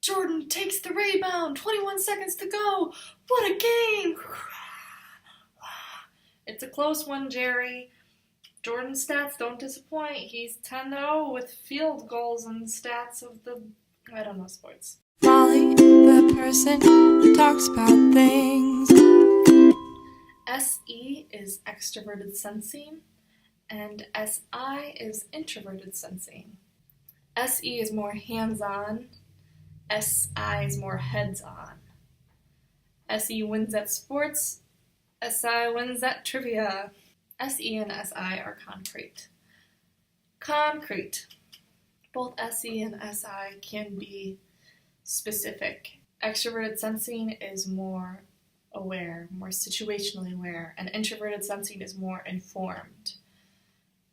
Jordan takes the rebound, 21 seconds to go. What a game! It's a close one, Jerry. Jordan's stats don't disappoint. He's 10-0 with field goals and stats of the, I don't know, sports. Molly, the person who talks about things. SE is extroverted sensing, and SI is introverted sensing. SE is more hands-on, SI is more heads-on. SE wins at sports, SI wins at trivia. SE and SI are concrete. Concrete. Both SE and SI can be specific. Extroverted sensing is more aware, more situationally aware, and introverted sensing is more informed,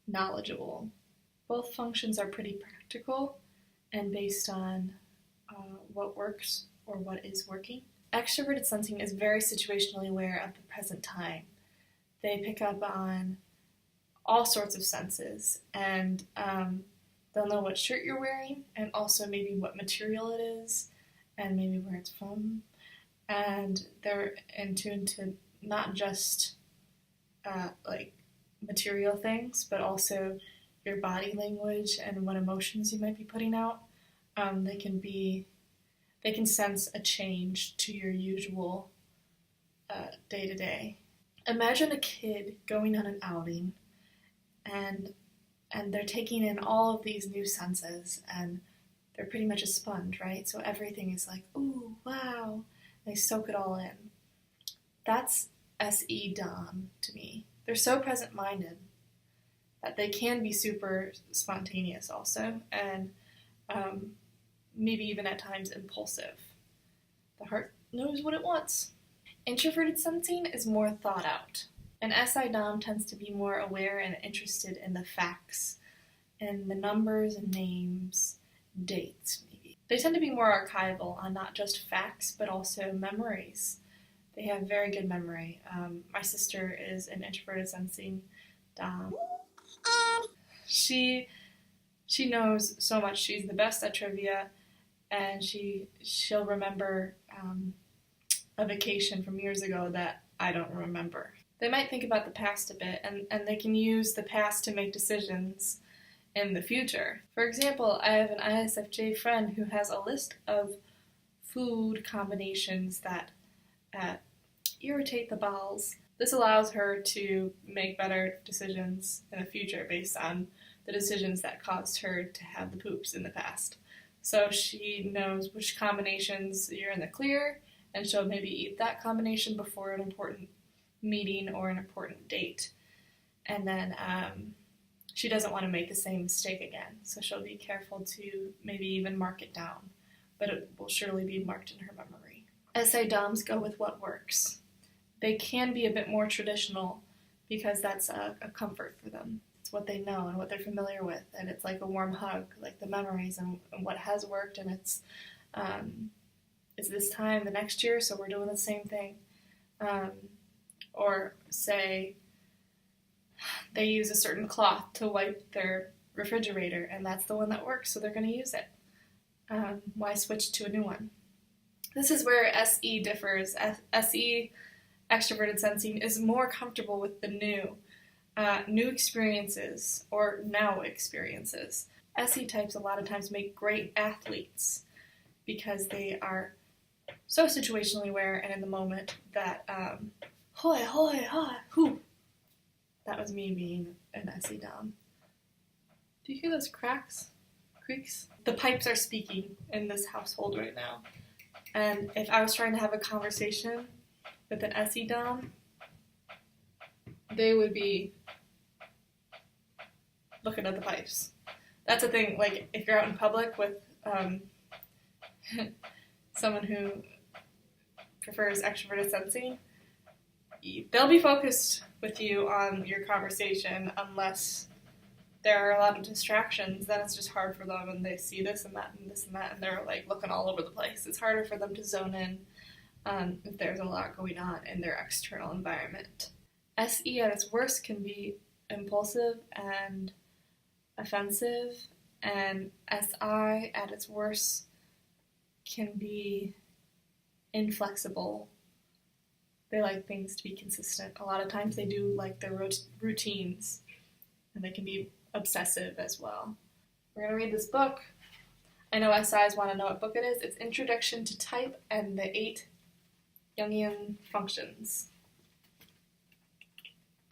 knowledgeable. Both functions are pretty practical and based on what works or what is working. Extroverted sensing is very situationally aware of the present time. They pick up on all sorts of senses, and they'll know what shirt you're wearing, and also maybe what material it is, and maybe where it's from. And they're in tune to not just like material things, but also your body language and what emotions you might be putting out. They can sense a change to your usual day-to-day. Imagine a kid going on an outing, and they're taking in all of these new senses, and they're pretty much a sponge, right? So everything is like, ooh, wow. They soak it all in. That's SE Dom to me. They're so present-minded that they can be super spontaneous also, and maybe even at times impulsive. The heart knows what it wants. Introverted sensing is more thought out. An SI Dom tends to be more aware and interested in the facts, and the numbers and names, dates maybe. They tend to be more archival on not just facts, but also memories. They have very good memory. My sister is an introverted sensing Dom. She knows so much. She's the best at trivia, and she'll remember a vacation from years ago that I don't remember. They might think about the past a bit, and they can use the past to make decisions in the future. For example, I have an ISFJ friend who has a list of food combinations that irritate the bowels. This allows her to make better decisions in the future based on the decisions that caused her to have the poops in the past. So she knows which combinations you're in the clear, and she'll maybe eat that combination before an important meeting or an important date. And then she doesn't want to make the same mistake again, so she'll be careful to maybe even mark it down, but it will surely be marked in her memory. SI Doms go with what works. They can be a bit more traditional because that's a comfort for them. It's what they know and what they're familiar with, and it's like a warm hug, like the memories and what has worked, and it's this time the next year, so we're doing the same thing. Or say they use a certain cloth to wipe their refrigerator, and that's the one that works, so they're going to use it. Why switch to a new one? This is where SE differs. SE, extroverted sensing, is more comfortable with the new experiences or now experiences. SE types a lot of times make great athletes because they are so situationally aware and in the moment that hoy, hoy, ha, hoo. That was me being an SE Dom. Do you hear those creaks? The pipes are speaking in this household right now. And if I was trying to have a conversation with an SE Dom, they would be looking at the pipes. That's a thing, like, if you're out in public with someone who prefers extroverted sensing, they'll be focused with you on your conversation unless there are a lot of distractions. Then it's just hard for them, and they see this and that and this and that, and they're like looking all over the place. It's harder for them to zone in if there's a lot going on in their external environment. SE at its worst can be impulsive and offensive, and SI at its worst can be inflexible. They like things to be consistent. A lot of times they do like their routines, and they can be obsessive as well. We're going to read this book. I know SIs want to know what book it is. It's Introduction to Type and the 8 Jungian Functions.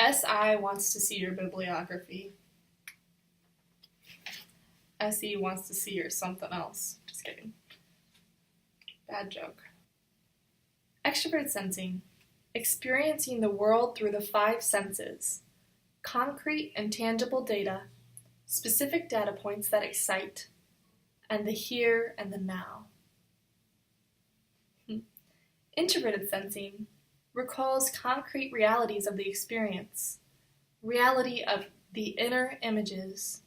SI wants to see your bibliography. SE wants to see your something else. Just kidding. Bad joke. Extroverted sensing. Experiencing the world through the 5 senses. Concrete and tangible data. Specific data points that excite. And the here and the now. Introverted sensing recalls concrete realities of the experience, reality of the inner images,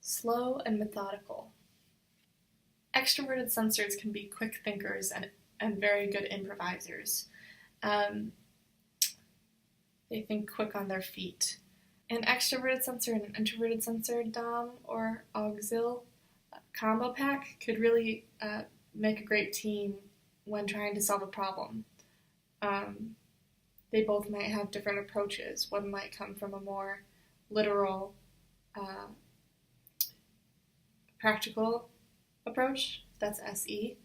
slow and methodical. Extroverted sensors can be quick thinkers and very good improvisers. They think quick on their feet. An extroverted sensor and an introverted sensor, Dom or Auxil combo pack could really make a great team when trying to solve a problem. They both might have different approaches. One might come from a more literal, practical approach, that's SE,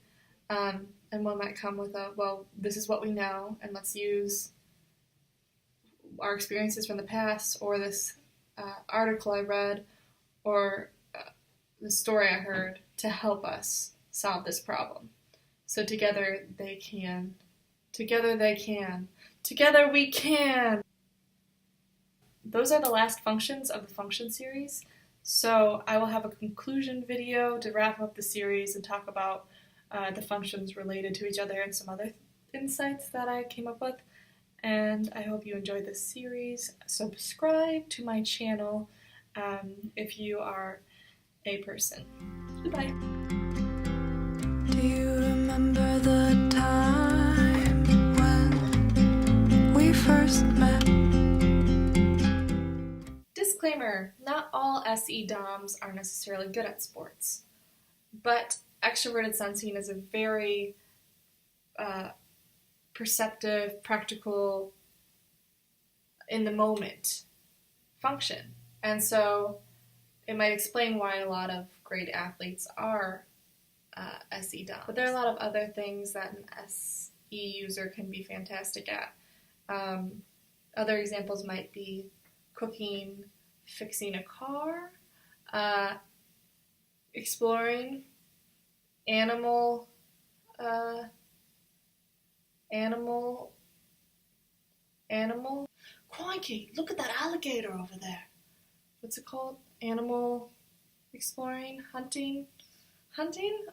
and one might come with a, well, this is what we know, and let's use our experiences from the past, or this article I read, or the story I heard to help us solve this problem. So together they can. Together we can! Those are the last functions of the function series. So I will have a conclusion video to wrap up the series and talk about the functions related to each other and some other insights that I came up with. And I hope you enjoyed this series. Subscribe to my channel if you are a person. Goodbye. Do you remember the time when we first met? Disclaimer, not all SE DOMs are necessarily good at sports, but extroverted sensing is a very perceptive, practical, in the moment function. And so it might explain why a lot of great athletes are SE DOMs. But there are a lot of other things that an SE user can be fantastic at. Other examples might be cooking, fixing a car, exploring, animal, crikey, look at that alligator over there. What's it called? Animal exploring, hunting?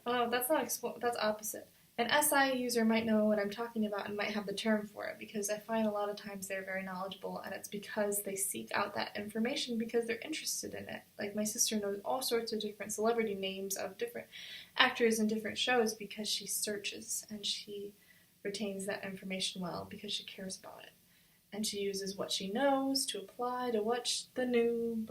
Oh, that's not that's opposite. An SI user might know what I'm talking about and might have the term for it, because I find a lot of times they're very knowledgeable, and it's because they seek out that information because they're interested in it. Like my sister knows all sorts of different celebrity names of different actors in different shows because she searches and she retains that information well because she cares about it. And she uses what she knows to apply to what's the new.